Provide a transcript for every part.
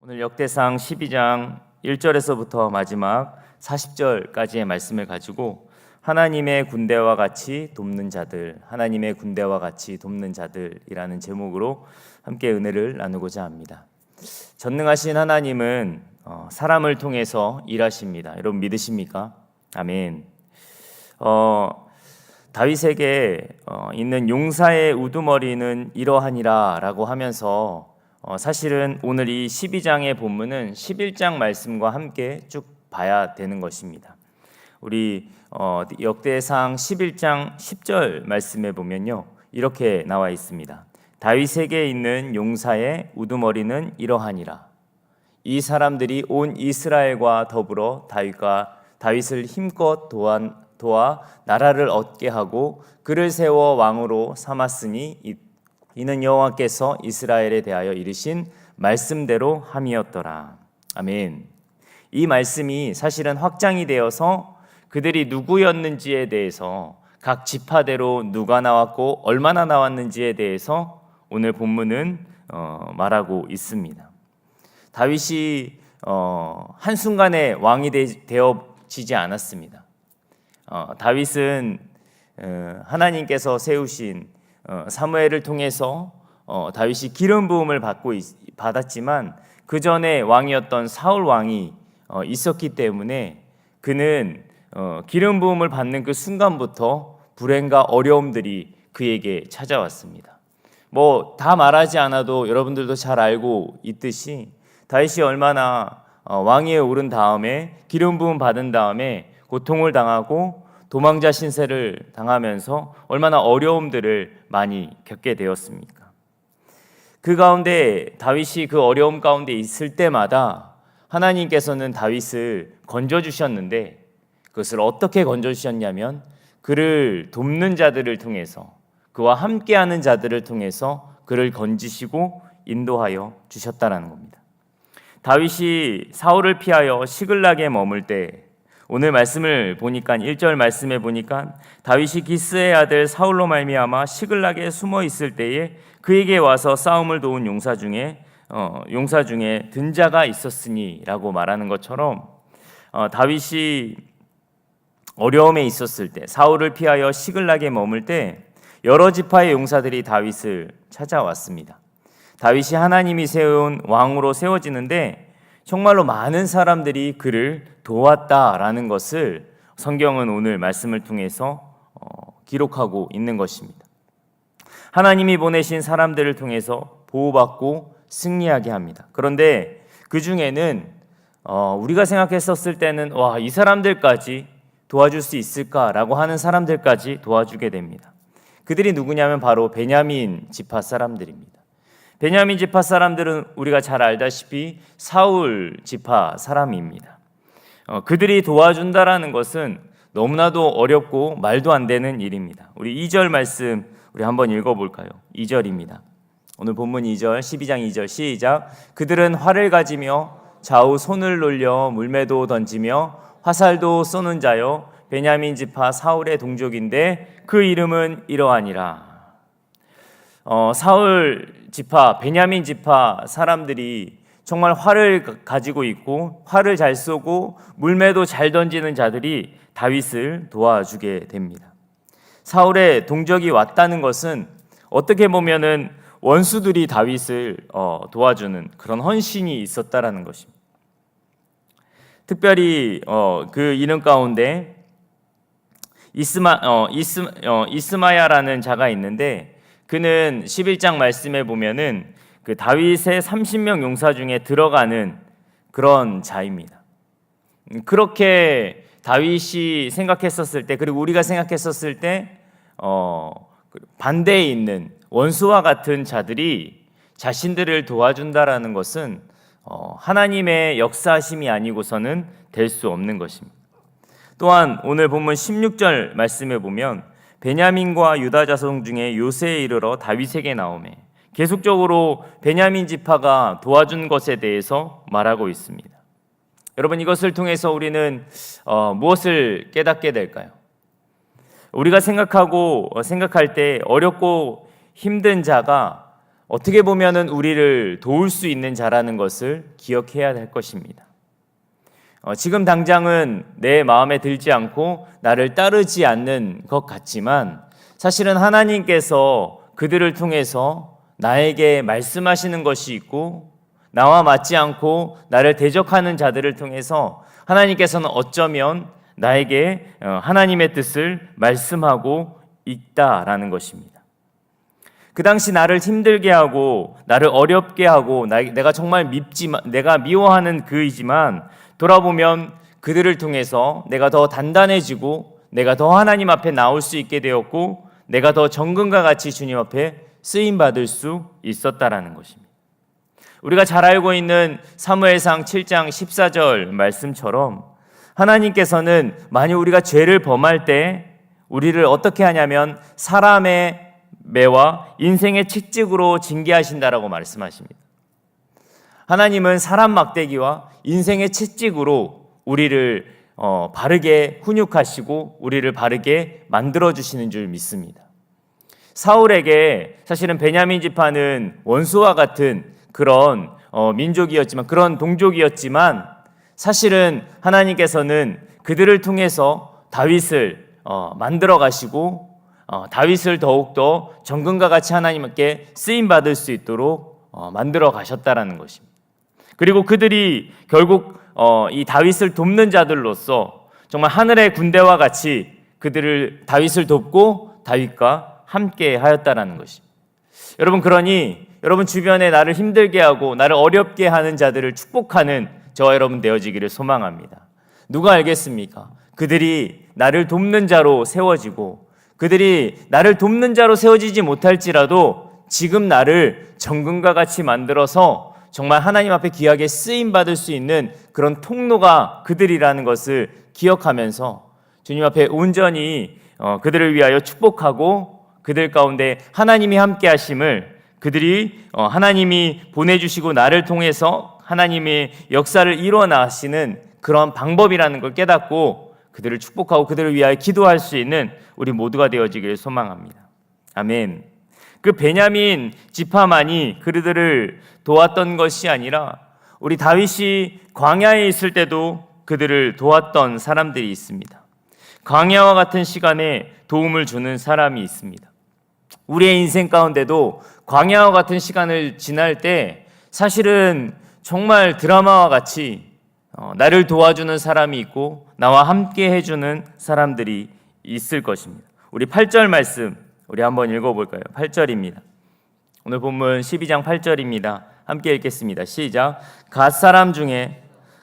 오늘 역대상 12장 1절에서부터 마지막 40절까지의 말씀을 가지고 하나님의 군대와 같이 돕는 자들, 하나님의 군대와 같이 돕는 자들이라는 제목으로 함께 은혜를 나누고자 합니다. 전능하신 하나님은 사람을 통해서 일하십니다. 여러분 믿으십니까? 아멘. 다윗에게 있는 용사의 우두머리는 이러하니라 라고 하면서 사실은 오늘 이 12장의 본문은 11장 말씀과 함께 쭉 봐야 되는 것입니다. 우리 역대상 11장 10절 말씀에 보면요, 이렇게 나와 있습니다. 다윗에게 있는 용사의 우두머리는 이러하니라. 이 사람들이 온 이스라엘과 더불어 다윗을 힘껏 도와 나라를 얻게 하고 그를 세워 왕으로 삼았으니 이는 여호와께서 이스라엘에 대하여 이르신 말씀대로 함이었더라. 아멘. 이 말씀이 사실은 확장이 되어서 그들이 누구였는지에 대해서 각 지파대로 누가 나왔고 얼마나 나왔는지에 대해서 오늘 본문은 말하고 있습니다. 다윗이 한순간에 왕이 되어지지 않았습니다. 다윗은 하나님께서 세우신 사무엘을 통해서 다윗이 기름 부음을 받았지만 그 전에 왕이었던 사울 왕이 있었기 때문에 그는 기름 부음을 받는 그 순간부터 불행과 어려움들이 그에게 찾아왔습니다. 다 말하지 않아도 여러분들도 잘 알고 있듯이 다윗이 얼마나 왕위에 오른 다음에 기름 부음 받은 다음에 고통을 당하고 도망자 신세를 당하면서 얼마나 어려움들을 많이 겪게 되었습니까? 그 가운데 다윗이 그 어려움 가운데 있을 때마다 하나님께서는 다윗을 건져주셨는데 그것을 어떻게 건져주셨냐면 그를 돕는 자들을 통해서, 그와 함께하는 자들을 통해서 그를 건지시고 인도하여 주셨다는 겁니다. 다윗이 사울을 피하여 시글락에 머물 때 오늘 말씀을 보니까 1절 말씀에 보니까 다윗이 기스의 아들 사울로 말미암아 시글락에 숨어 있을 때에 그에게 와서 싸움을 도운 용사 중에 든 자가 있었으니라고 말하는 것처럼 다윗이 어려움에 있었을 때, 사울을 피하여 시글락에 머물 때 여러 지파의 용사들이 다윗을 찾아왔습니다. 다윗이 하나님이 세운 왕으로 세워지는데 정말로 많은 사람들이 그를 도왔다라는 것을 성경은 오늘 말씀을 통해서 기록하고 있는 것입니다. 하나님이 보내신 사람들을 통해서 보호받고 승리하게 합니다. 그런데 그 중에는 우리가 생각했었을 때는 이 사람들까지 도와줄 수 있을까라고 하는 사람들까지 도와주게 됩니다. 그들이 누구냐면 바로 베냐민 지파 사람들입니다. 베냐민 지파 사람들은 우리가 잘 알다시피 사울 지파 사람입니다. 그들이 도와준다라는 것은 너무나도 어렵고 말도 안 되는 일입니다. 우리 2절 말씀 우리 한번 읽어볼까요? 2절입니다. 오늘 본문 2절, 12장 2절 시작. 그들은 활을 가지며 좌우 손을 놀려 물매도 던지며 화살도 쏘는 자요 베냐민 지파 사울의 동족인데 그 이름은 이러하니라. 사울 지파, 베냐민 지파 사람들이 정말 활을 가지고 있고 활을 잘 쏘고 물매도 잘 던지는 자들이 다윗을 도와주게 됩니다. 사울의 동족이 왔다는 것은 어떻게 보면은 원수들이 다윗을 도와주는 그런 헌신이 있었다라는 것입니다. 특별히 그 이름 가운데 이스마야라는 자가 있는데 그는 11장 말씀에 보면은 그 다윗의 30명 용사 중에 들어가는 그런 자입니다. 그렇게 다윗이 생각했었을 때, 그리고 우리가 생각했었을 때 반대에 있는 원수와 같은 자들이 자신들을 도와준다라는 것은 하나님의 역사하심이 아니고서는 될 수 없는 것입니다. 또한 오늘 본문 16절 말씀에 보면 베냐민과 유다 자손 중에 요새에 이르러 다윗에게 나오매 계속적으로 베냐민 지파가 도와준 것에 대해서 말하고 있습니다. 여러분, 이것을 통해서 우리는 무엇을 깨닫게 될까요? 우리가 생각할 때 어렵고 힘든 자가 어떻게 보면은 우리를 도울 수 있는 자라는 것을 기억해야 할 것입니다. 지금 당장은 내 마음에 들지 않고 나를 따르지 않는 것 같지만 사실은 하나님께서 그들을 통해서 나에게 말씀하시는 것이 있고 나와 맞지 않고 나를 대적하는 자들을 통해서 하나님께서는 어쩌면 나에게 하나님의 뜻을 말씀하고 있다라는 것입니다. 그 당시 나를 힘들게 하고 나를 어렵게 하고 내가 정말 내가 미워하는 그이지만 돌아보면 그들을 통해서 내가 더 단단해지고 내가 더 하나님 앞에 나올 수 있게 되었고 내가 더 정금과 같이 주님 앞에 쓰임받을 수 있었다라는 것입니다. 우리가 잘 알고 있는 사무엘상 7장 14절 말씀처럼 하나님께서는 만약 우리가 죄를 범할 때 우리를 어떻게 하냐면 사람의 매와 인생의 채찍으로 징계하신다라고 말씀하십니다. 하나님은 사람 막대기와 인생의 채찍으로 우리를 바르게 훈육하시고 우리를 바르게 만들어주시는 줄 믿습니다. 사울에게 사실은 베냐민 지파는 원수와 같은 그런 민족이었지만 그런 동족이었지만 사실은 하나님께서는 그들을 통해서 다윗을 만들어 가시고 다윗을 더욱더 정금과 같이 하나님께 쓰임받을 수 있도록 만들어 가셨다라는 것입니다. 그리고 그들이 결국 이 다윗을 돕는 자들로서 정말 하늘의 군대와 같이 다윗을 돕고 다윗과 함께 하였다라는 것입니다. 여러분, 그러니 여러분 주변에 나를 힘들게 하고 나를 어렵게 하는 자들을 축복하는 저와 여러분 되어지기를 소망합니다. 누가 알겠습니까? 그들이 나를 돕는 자로 세워지고 그들이 나를 돕는 자로 세워지지 못할지라도 지금 나를 정금과 같이 만들어서 정말 하나님 앞에 귀하게 쓰임받을 수 있는 그런 통로가 그들이라는 것을 기억하면서 주님 앞에 온전히 그들을 위하여 축복하고 그들 가운데 하나님이 함께 하심을 그들이 하나님이 보내주시고 나를 통해서 하나님의 역사를 이루어나시는 그런 방법이라는 걸 깨닫고 그들을 축복하고 그들을 위하여 기도할 수 있는 우리 모두가 되어지기를 소망합니다. 아멘. 그 베냐민 지파만이 그들을 도왔던 것이 아니라 우리 다윗이 광야에 있을 때도 그들을 도왔던 사람들이 있습니다. 광야와 같은 시간에 도움을 주는 사람이 있습니다. 우리의 인생 가운데도 광야와 같은 시간을 지날 때 사실은 정말 드라마와 같이 나를 도와주는 사람이 있고 나와 함께 해주는 사람들이 있을 것입니다. 우리 8절 말씀 우리 한번 읽어볼까요? 8절입니다. 오늘 본문 12장 8절입니다. 함께 읽겠습니다. 시작. 갓 사람 중에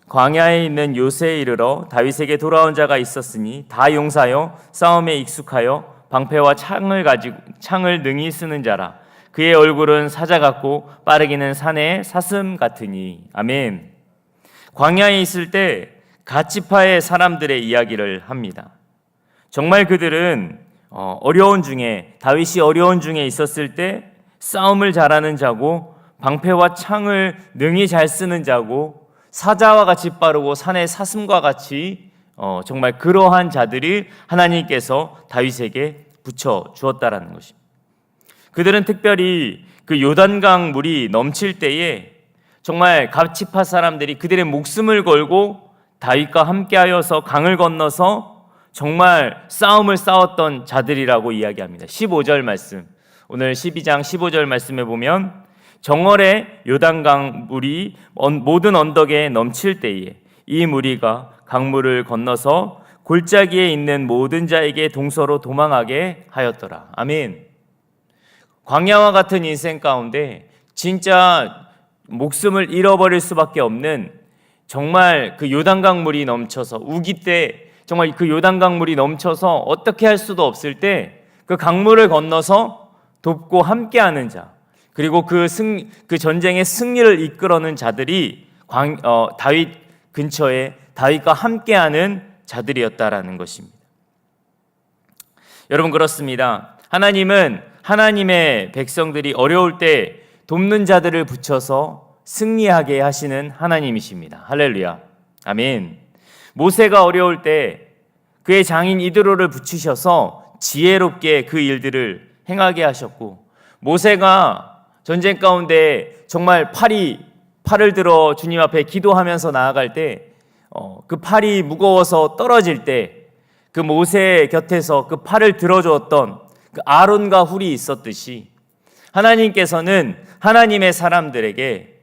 광야에 있는 요새에 이르러 다윗에게 돌아온 자가 있었으니 다 용사여 싸움에 익숙하여 방패와 창을 능히 쓰는 자라. 그의 얼굴은 사자 같고 빠르기는 사내의 사슴 같으니. 아멘. 광야에 있을 때 갓 지파의 사람들의 이야기를 합니다. 정말 그들은 어려운 중에 다윗이 어려운 중에 있었을 때 싸움을 잘하는 자고 방패와 창을 능히 잘 쓰는 자고 사자와 같이 빠르고 산의 사슴과 같이 정말 그러한 자들이 하나님께서 다윗에게 붙여 주었다라는 것입니다. 그들은 특별히 그 요단강 물이 넘칠 때에 정말 갓 지파 사람들이 그들의 목숨을 걸고 다윗과 함께하여서 강을 건너서 정말 싸움을 싸웠던 자들이라고 이야기합니다. 15절 말씀, 오늘 12장 15절 말씀에 보면 정월에 요단강 물이 모든 언덕에 넘칠 때에 이 무리가 강물을 건너서 골짜기에 있는 모든 자에게 동서로 도망하게 하였더라. 아멘. 광야와 같은 인생 가운데 진짜 목숨을 잃어버릴 수밖에 없는 정말 그 요단강 물이 넘쳐서 우기 때 정말 그 요단강 물이 넘쳐서 어떻게 할 수도 없을 때 그 강물을 건너서 돕고 함께하는 자, 그리고 그 전쟁의 승리를 이끌어낸 자들이 다윗 근처에 다윗과 함께하는 자들이었다라는 것입니다. 여러분, 그렇습니다. 하나님은 하나님의 백성들이 어려울 때 돕는 자들을 붙여서 승리하게 하시는 하나님이십니다. 할렐루야. 아멘. 모세가 어려울 때 그의 장인 이드로를 붙이셔서 지혜롭게 그 일들을 행하게 하셨고, 모세가 전쟁 가운데 정말 팔을 들어 주님 앞에 기도하면서 나아갈 때 그 팔이 무거워서 떨어질 때 그 모세 곁에서 그 팔을 들어주었던 그 아론과 훌이 있었듯이 하나님께서는 하나님의 사람들에게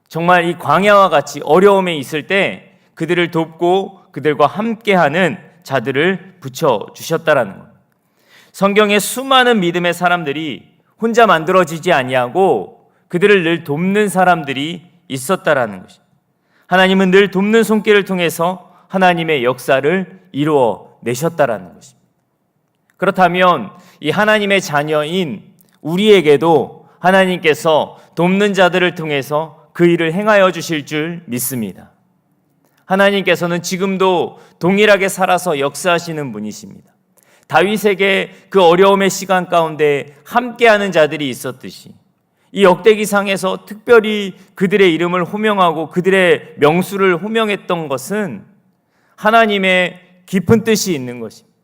정말 이 광야와 같이 어려움에 있을 때 그들을 돕고 그들과 함께하는 자들을 붙여주셨다라는 것. 성경에 수많은 믿음의 사람들이 혼자 만들어지지 아니하고 그들을 늘 돕는 사람들이 있었다라는 것입니다. 하나님은 늘 돕는 손길을 통해서 하나님의 역사를 이루어 내셨다라는 것입니다. 그렇다면 이 하나님의 자녀인 우리에게도 하나님께서 돕는 자들을 통해서 그 일을 행하여 주실 줄 믿습니다. 하나님께서는 지금도 동일하게 살아서 역사하시는 분이십니다. 다윗에게 그 어려움의 시간 가운데 함께하는 자들이 있었듯이 이 역대기상에서 특별히 그들의 이름을 호명하고 그들의 명수를 호명했던 것은 하나님의 깊은 뜻이 있는 것입니다.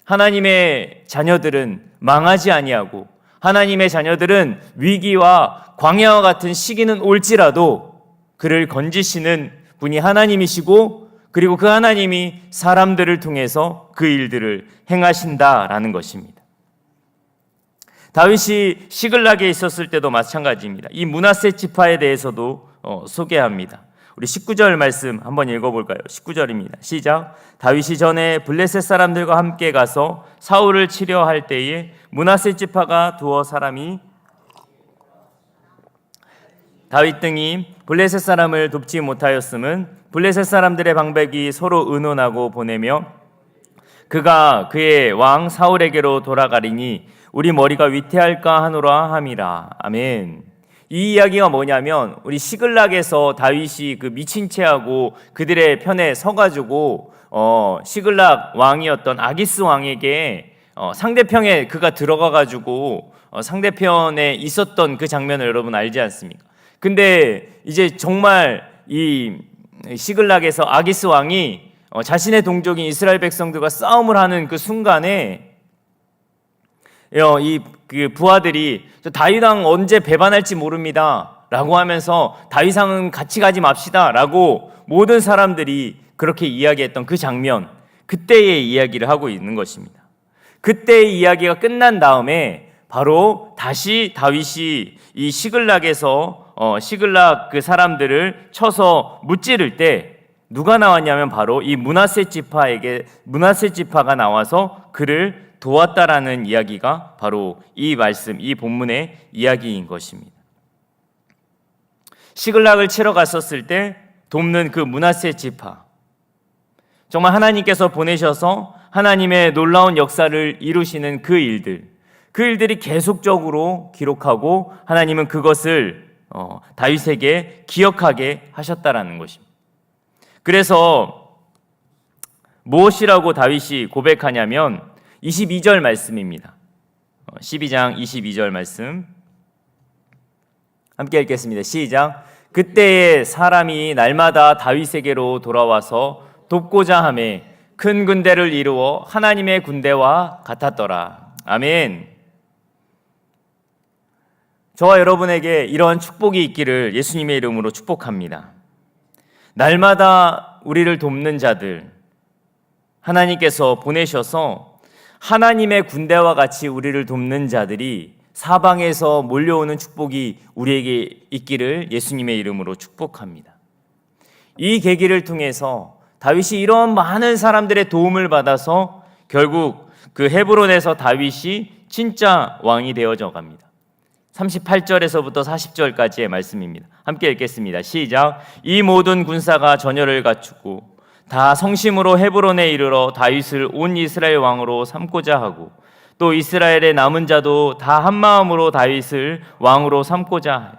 하나님의 자녀들은 망하지 아니하고 하나님의 자녀들은 위기와 광야와 같은 시기는 올지라도 그를 건지시는 분이 하나님이시고 그리고 그 하나님이 사람들을 통해서 그 일들을 행하신다라는 것입니다. 다윗이 시글락에 있었을 때도 마찬가지입니다. 이 므낫세 지파에 대해서도 소개합니다. 우리 19절 말씀 한번 읽어볼까요? 19절입니다. 시작. 다윗이 전에 블레셋 사람들과 함께 가서 사울을 치려 할 때에 므낫세 지파가 두어 사람이 다윗 등이 블레셋 사람을 돕지 못하였음은 블레셋 사람들의 방백이 서로 의논하고 보내며 그가 그의 왕 사울에게로 돌아가리니 우리 머리가 위태할까 하노라 함이라. 아멘. 이 이야기가 뭐냐면 우리 시글락에서 다윗이 그 미친 채하고 그들의 편에 서가지고 시글락 왕이었던 아기스 왕에게 상대편에 그가 들어가가지고 상대편에 있었던 그 장면을 여러분 알지 않습니까? 근데 이제 정말 이 시글락에서 아기스 왕이 자신의 동족인 이스라엘 백성들과 싸움을 하는 그 순간에 그 부하들이 다윗 왕 언제 배반할지 모릅니다 라고 하면서 다윗 왕은 같이 가지 맙시다 라고 모든 사람들이 그렇게 이야기했던 그 장면, 그때의 이야기를 하고 있는 것입니다. 그때의 이야기가 끝난 다음에 바로 다시 다윗이 이 시글락에서 시글락 그 사람들을 쳐서 무찌를 때 누가 나왔냐면 바로 이 므낫세 지파가 나와서 그를 도왔다라는 이야기가 바로 이 말씀, 이 본문의 이야기인 것입니다. 시글락을 치러 갔었을 때 돕는 그 므낫세 지파, 정말 하나님께서 보내셔서 하나님의 놀라운 역사를 이루시는 그 일들이 계속적으로 기록하고 하나님은 그것을 다윗에게 기억하게 하셨다라는 것입니다. 그래서 무엇이라고 다윗이 고백하냐면 22절 말씀입니다. 12장 22절 말씀 함께 읽겠습니다. 시작. 그때에 사람이 날마다 다윗에게로 돌아와서 돕고자 하매 큰 군대를 이루어 하나님의 군대와 같았더라. 아멘. 저와 여러분에게 이러한 축복이 있기를 예수님의 이름으로 축복합니다. 날마다 우리를 돕는 자들 하나님께서 보내셔서 하나님의 군대와 같이 우리를 돕는 자들이 사방에서 몰려오는 축복이 우리에게 있기를 예수님의 이름으로 축복합니다. 이 계기를 통해서 다윗이 이런 많은 사람들의 도움을 받아서 결국 그 헤브론에서 다윗이 진짜 왕이 되어져 갑니다. 38절에서부터 40절까지의 말씀입니다. 함께 읽겠습니다. 시작. 이 모든 군사가 전열을 갖추고 다 성심으로 헤브론에 이르러 다윗을 온 이스라엘 왕으로 삼고자 하고 또 이스라엘의 남은 자도 다 한마음으로 다윗을 왕으로 삼고자 하여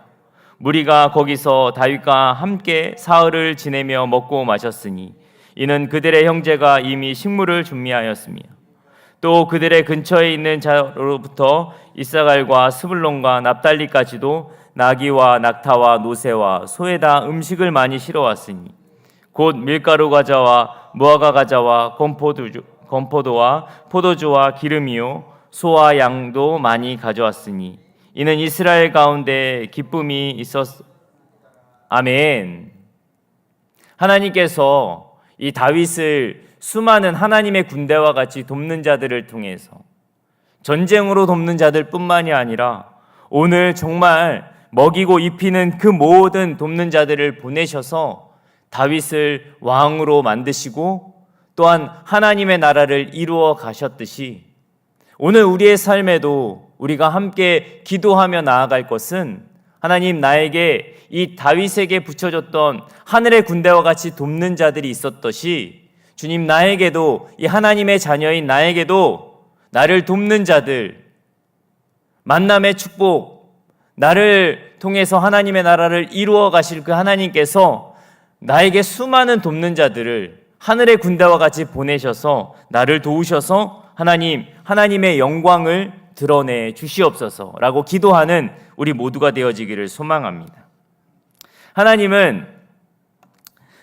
무리가 거기서 다윗과 함께 사흘을 지내며 먹고 마셨으니 이는 그들의 형제가 이미 식물을 준비하였으며 또 그들의 근처에 있는 자로부터 이사갈과 스불론과 납달리까지도 나귀와 낙타와 노새와 소에다 음식을 많이 실어왔으니 곧 밀가루 과자와 무화과 과자와 건포도와 포도주와 기름이요 소와 양도 많이 가져왔으니 이는 이스라엘 가운데 기쁨이 있었. 아멘. 하나님께서 이 다윗을 수많은 하나님의 군대와 같이 돕는 자들을 통해서 전쟁으로 돕는 자들 뿐만이 아니라 오늘 정말 먹이고 입히는 그 모든 돕는 자들을 보내셔서 다윗을 왕으로 만드시고 또한 하나님의 나라를 이루어 가셨듯이 오늘 우리의 삶에도 우리가 함께 기도하며 나아갈 것은 하나님, 나에게 이 다윗에게 붙여줬던 하늘의 군대와 같이 돕는 자들이 있었듯이 주님, 나에게도 이 하나님의 자녀인 나에게도 나를 돕는 자들, 만남의 축복, 나를 통해서 하나님의 나라를 이루어 가실 그 하나님께서 나에게 수많은 돕는 자들을 하늘의 군대와 같이 보내셔서 나를 도우셔서 하나님의 영광을 드러내 주시옵소서라고 기도하는 우리 모두가 되어지기를 소망합니다. 하나님은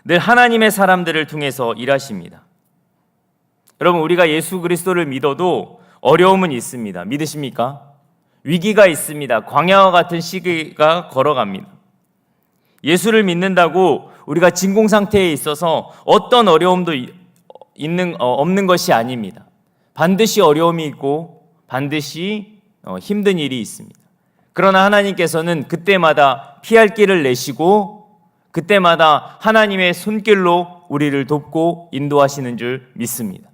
늘 하나님의 사람들을 통해서 일하십니다. 여러분, 우리가 예수 그리스도를 믿어도 어려움은 있습니다. 믿으십니까? 위기가 있습니다. 광야와 같은 시기가 걸어갑니다. 예수를 믿는다고 우리가 진공 상태에 있어서 어떤 어려움도 없는 것이 아닙니다. 반드시 어려움이 있고 반드시 힘든 일이 있습니다. 그러나 하나님께서는 그때마다 피할 길을 내시고 그때마다 하나님의 손길로 우리를 돕고 인도하시는 줄 믿습니다.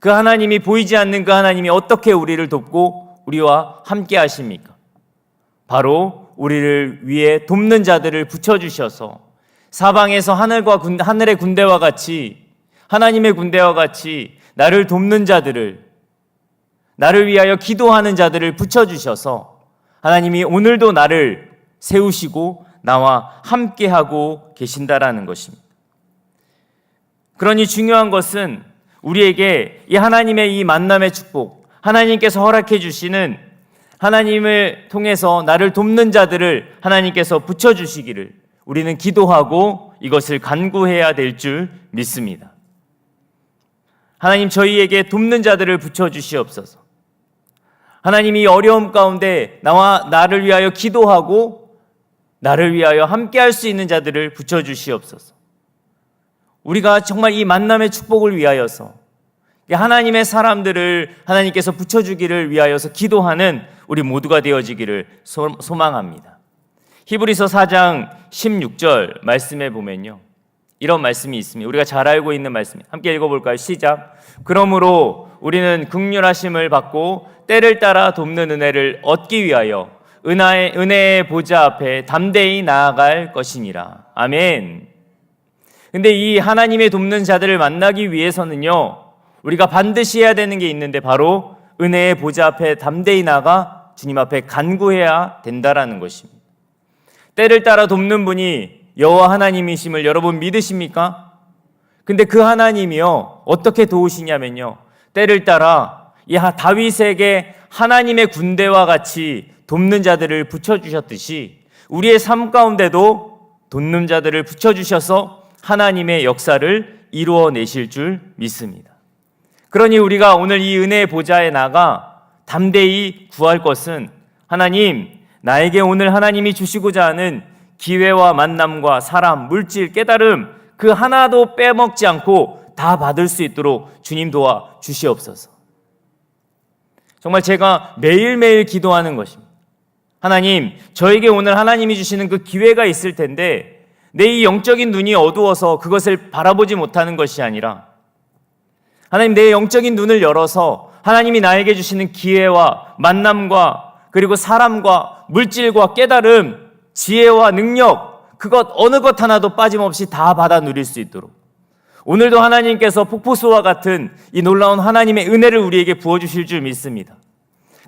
그 하나님이, 보이지 않는 그 하나님이 어떻게 우리를 돕고 우리와 함께 하십니까? 바로 우리를 위해 돕는 자들을 붙여주셔서 사방에서 하늘의 군대와 같이, 하나님의 군대와 같이 나를 돕는 자들을, 나를 위하여 기도하는 자들을 붙여주셔서 하나님이 오늘도 나를 세우시고 나와 함께하고 계신다라는 것입니다. 그러니 중요한 것은 우리에게 이 하나님의 이 만남의 축복, 하나님께서 허락해 주시는, 하나님을 통해서 나를 돕는 자들을 하나님께서 붙여주시기를 우리는 기도하고 이것을 간구해야 될 줄 믿습니다. 하나님, 저희에게 돕는 자들을 붙여주시옵소서. 하나님이 어려움 가운데 나를 위하여 기도하고 나를 위하여 함께할 수 있는 자들을 붙여주시옵소서. 우리가 정말 이 만남의 축복을 위하여서, 하나님의 사람들을 하나님께서 붙여주기를 위하여서 기도하는 우리 모두가 되어지기를 소망합니다. 히브리서 4장 16절 말씀에 보면요, 이런 말씀이 있습니다. 우리가 잘 알고 있는 말씀, 함께 읽어볼까요? 시작. 그러므로 우리는 긍휼하심을 받고 때를 따라 돕는 은혜를 얻기 위하여 은혜의 보좌 앞에 담대히 나아갈 것이니라. 아멘. 근데 이 하나님의 돕는 자들을 만나기 위해서는요, 우리가 반드시 해야 되는 게 있는데 바로 은혜의 보좌 앞에 담대히 나가 주님 앞에 간구해야 된다라는 것입니다. 때를 따라 돕는 분이 여호와 하나님이심을 여러분 믿으십니까? 근데 그 하나님이요, 어떻게 도우시냐면요, 때를 따라 이 다윗에게 하나님의 군대와 같이 돕는 자들을 붙여주셨듯이 우리의 삶 가운데도 돕는 자들을 붙여주셔서 하나님의 역사를 이루어내실 줄 믿습니다. 그러니 우리가 오늘 이 은혜의 보좌에 나가 담대히 구할 것은, 하나님, 나에게 오늘 하나님이 주시고자 하는 기회와 만남과 사람, 물질, 깨달음 그 하나도 빼먹지 않고 다 받을 수 있도록 주님 도와 주시옵소서. 정말 제가 매일매일 기도하는 것입니다. 하나님, 저에게 오늘 하나님이 주시는 그 기회가 있을 텐데 내 이 영적인 눈이 어두워서 그것을 바라보지 못하는 것이 아니라, 하나님, 내 영적인 눈을 열어서 하나님이 나에게 주시는 기회와 만남과 그리고 사람과 물질과 깨달음, 지혜와 능력, 그것 어느 것 하나도 빠짐없이 다 받아 누릴 수 있도록 오늘도 하나님께서 폭포수와 같은 이 놀라운 하나님의 은혜를 우리에게 부어주실 줄 믿습니다.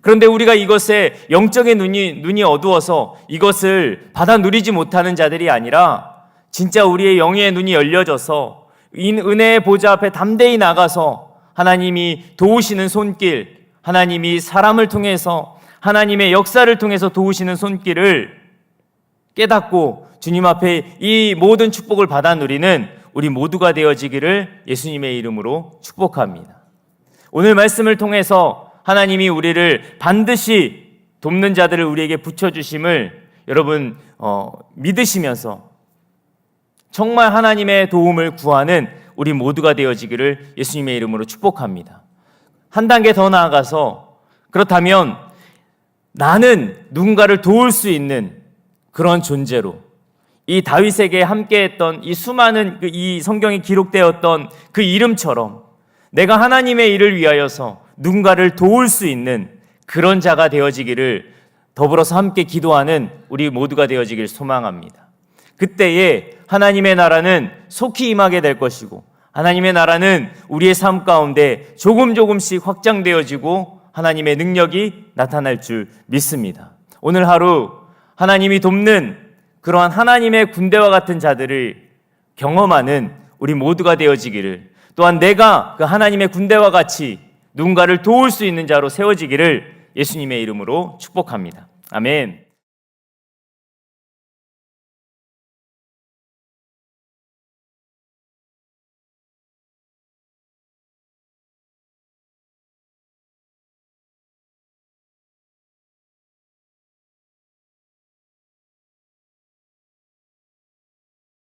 그런데 우리가 이것에 영적인 눈이 어두워서 이것을 받아 누리지 못하는 자들이 아니라 진짜 우리의 영의 눈이 열려져서 이 은혜의 보좌 앞에 담대히 나가서 하나님이 도우시는 손길, 하나님이 사람을 통해서 하나님의 역사를 통해서 도우시는 손길을 깨닫고 주님 앞에 이 모든 축복을 받아 누리는 우리 모두가 되어지기를 예수님의 이름으로 축복합니다. 오늘 말씀을 통해서 하나님이 우리를 반드시 돕는 자들을 우리에게 붙여주심을 여러분 믿으시면서 정말 하나님의 도움을 구하는 우리 모두가 되어지기를 예수님의 이름으로 축복합니다. 한 단계 더 나아가서 그렇다면 나는 누군가를 도울 수 있는 그런 존재로 이 다윗에게 함께했던 이 수많은 이 성경에 기록되었던 그 이름처럼 내가 하나님의 일을 위하여서 누군가를 도울 수 있는 그런 자가 되어지기를 더불어서 함께 기도하는 우리 모두가 되어지길 소망합니다. 그때에 하나님의 나라는 속히 임하게 될 것이고 하나님의 나라는 우리의 삶 가운데 조금씩 확장되어지고 하나님의 능력이 나타날 줄 믿습니다. 오늘 하루 하나님이 돕는 그러한 하나님의 군대와 같은 자들을 경험하는 우리 모두가 되어지기를, 또한 내가 그 하나님의 군대와 같이 누군가를 도울 수 있는 자로 세워지기를 예수님의 이름으로 축복합니다. 아멘.